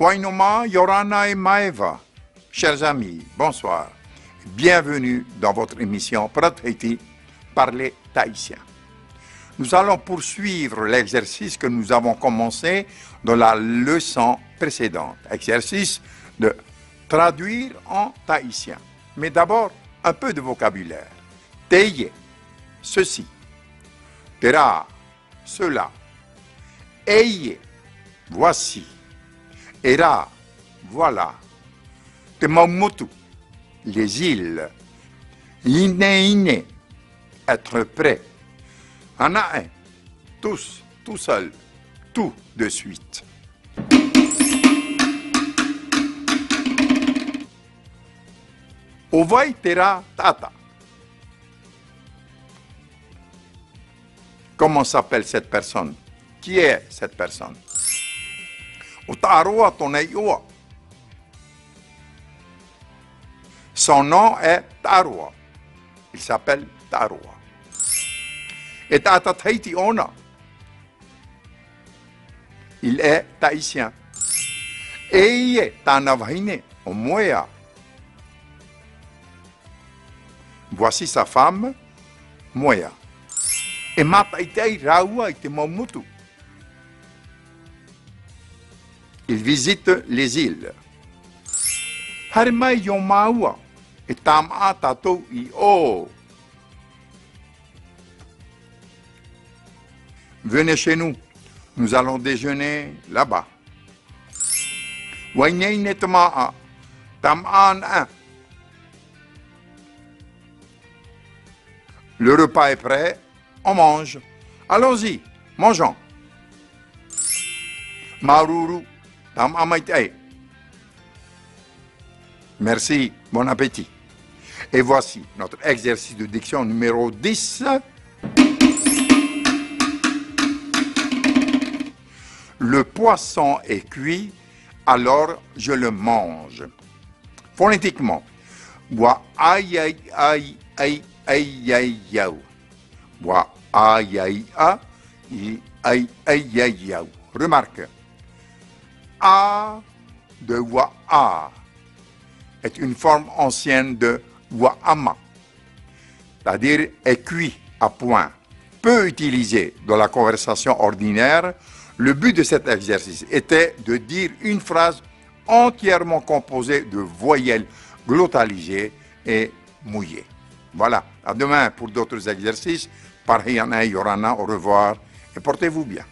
Wainoma, Yorana et Maeva. Chers amis, bonsoir. Bienvenue dans votre émission Prat-Haiti, Parler tahitien. Nous allons poursuivre l'exercice que nous avons commencé dans la leçon précédente. Exercice de traduire en tahitien. Mais d'abord, un peu de vocabulaire. Teye, ceci. Tera, cela. Eye, voici. Era, voilà. Temamutu, les îles. Ine, être prêt. Anae, tous, tout seul, tout de suite. Ovai tera tata. Comment s'appelle cette personne? Qui est cette personne? Utaroa toneiua. Son nom est Taroa. Il s'appelle Taroa. Et Tata Tahiti Ona. Il est tahitien. Eye Tanavahine Omoya. Voici sa femme, Moya. Et Mataitei Raua ite Mamutu. Il visite les îles. Harimai Yomaua et Tama Tatou I O. Venez chez nous, nous allons déjeuner là-bas. Wainei Netmaa, Taman 1. Le repas est prêt, on mange. Allons-y, mangeons. Maruru, tam amaitei. Merci, bon appétit. Et voici notre exercice de diction numéro 10. Le poisson est cuit, alors je le mange. Phonétiquement. Wa ai ai ai ai ai ai yau. Wa ai ai a ai ai ai yau. Remarque. A de wa a est une forme ancienne de wa ama, c'est-à-dire est cuit à point, peu utilisé dans la conversation ordinaire. Le but de cet exercice était de dire une phrase entièrement composée de voyelles glottalisées et mouillées. Voilà, à demain pour d'autres exercices. Parhiana Yorana, au revoir et portez-vous bien.